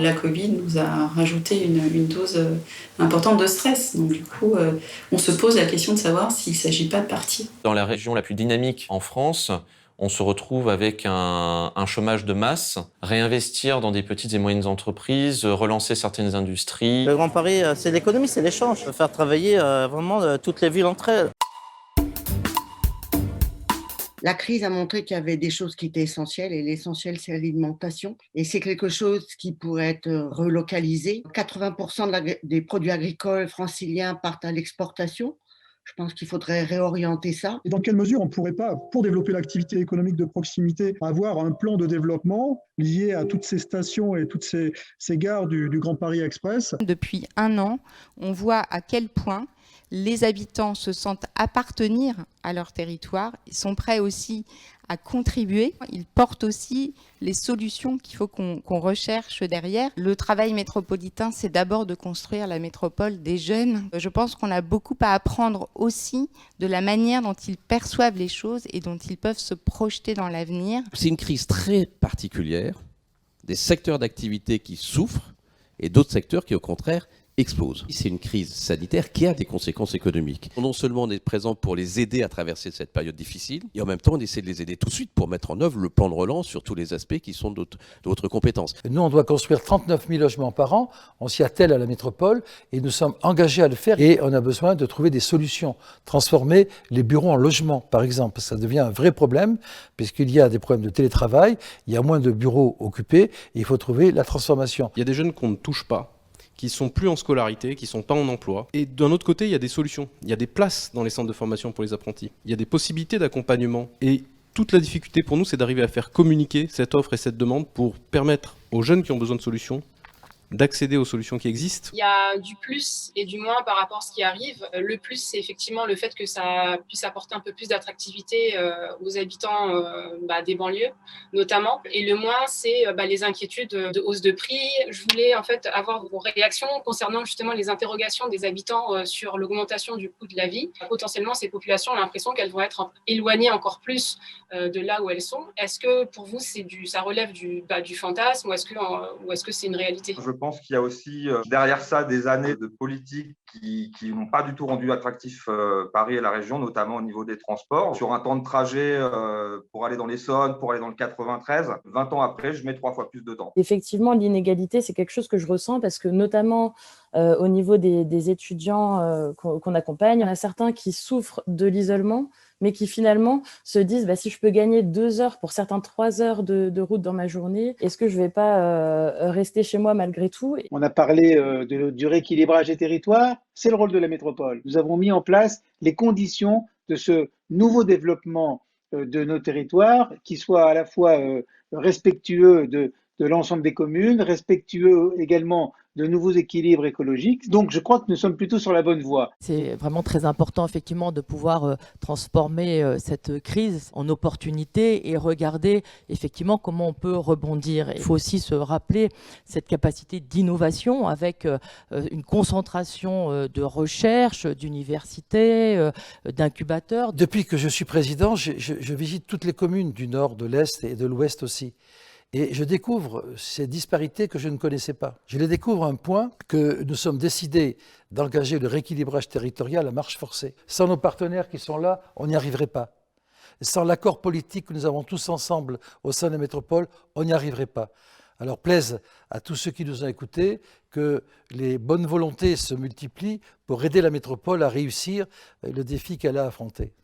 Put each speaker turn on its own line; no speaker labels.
La Covid nous a rajouté une dose importante de stress. Donc du coup, on se pose la question de savoir s'il ne s'agit pas de partir.
Dans la région la plus dynamique en France, on se retrouve avec un chômage de masse, réinvestir dans des petites et moyennes entreprises, relancer certaines industries.
Le Grand Paris, c'est l'économie, c'est l'échange. Faire travailler vraiment toutes les villes entre elles.
La crise a montré qu'il y avait des choses qui étaient essentielles et l'essentiel, c'est l'alimentation. Et c'est quelque chose qui pourrait être relocalisé. 80% des produits agricoles franciliens partent à l'exportation. Je pense qu'il faudrait réorienter ça.
Et dans quelle mesure on ne pourrait pas, pour développer l'activité économique de proximité, avoir un plan de développement lié à toutes ces stations et toutes ces gares du Grand Paris Express?
Depuis 1 an, on voit à quel point les habitants se sentent appartenir à leur territoire, ils sont prêts aussi à contribuer, ils portent aussi les solutions qu'il faut qu'on recherche derrière. Le travail métropolitain, c'est d'abord de construire la métropole des jeunes. Je pense qu'on a beaucoup à apprendre aussi de la manière dont ils perçoivent les choses et dont ils peuvent se projeter dans l'avenir.
C'est une crise très particulière, des secteurs d'activité qui souffrent et d'autres secteurs qui, au contraire, explose. C'est une crise sanitaire qui a des conséquences économiques. Non seulement on est présent pour les aider à traverser cette période difficile, et en même temps on essaie de les aider tout de suite pour mettre en œuvre le plan de relance sur tous les aspects qui sont de votre compétence.
Nous, on doit construire 39 000 logements par an, on s'y attelle à la métropole, et nous sommes engagés à le faire, et on a besoin de trouver des solutions. Transformer les bureaux en logements, par exemple, ça devient un vrai problème, puisqu'il y a des problèmes de télétravail, il y a moins de bureaux occupés, et il faut trouver la transformation.
Il y a des jeunes qu'on ne touche pas, qui sont plus en scolarité, qui sont pas en emploi. Et d'un autre côté, il y a des solutions. Il y a des places dans les centres de formation pour les apprentis. Il y a des possibilités d'accompagnement. Et toute la difficulté pour nous, c'est d'arriver à faire communiquer cette offre et cette demande pour permettre aux jeunes qui ont besoin de solutions d'accéder aux solutions qui existent.
Il y a du plus et du moins par rapport à ce qui arrive. Le plus, c'est effectivement le fait que ça puisse apporter un peu plus d'attractivité aux habitants des banlieues, notamment. Et le moins, c'est les inquiétudes de hausse de prix. Je voulais en fait avoir vos réactions concernant justement les interrogations des habitants sur l'augmentation du coût de la vie. Potentiellement, ces populations ont l'impression qu'elles vont être éloignées encore plus de là où elles sont. Est-ce que pour vous, ça relève du fantasme ou est-ce que c'est une réalité ?
Je pense qu'il y a aussi derrière ça des années de politique qui n'ont pas du tout rendu attractif Paris et la région, notamment au niveau des transports. Sur un temps de trajet pour aller dans l'Essonne, pour aller dans le 93, 20 ans après, je mets 3 fois plus de temps.
Effectivement, l'inégalité, c'est quelque chose que je ressens parce que notamment au niveau des étudiants qu'on accompagne, il y en a certains qui souffrent de l'isolement, mais qui finalement se disent si je peux gagner 2 heures, pour certains 3 heures de route dans ma journée, est-ce que je ne vais pas rester chez moi malgré tout ?
On a parlé du rééquilibrage des territoires, c'est le rôle de la métropole. Nous avons mis en place les conditions de ce nouveau développement de nos territoires qui soit à la fois respectueux de l'ensemble des communes, respectueux également de nouveaux équilibres écologiques. Donc je crois que nous sommes plutôt sur la bonne voie.
C'est vraiment très important effectivement de pouvoir transformer cette crise en opportunité et regarder effectivement comment on peut rebondir. Il faut aussi se rappeler cette capacité d'innovation avec une concentration de recherche, d'universités, d'incubateurs.
Depuis que je suis président, je visite toutes les communes du nord, de l'est et de l'ouest aussi. Et je découvre ces disparités que je ne connaissais pas. Je les découvre à un point que nous sommes décidés d'engager le rééquilibrage territorial à marche forcée. Sans nos partenaires qui sont là, on n'y arriverait pas. Sans l'accord politique que nous avons tous ensemble au sein de la métropole, on n'y arriverait pas. Alors plaise à tous ceux qui nous ont écoutés que les bonnes volontés se multiplient pour aider la métropole à réussir le défi qu'elle a affronté.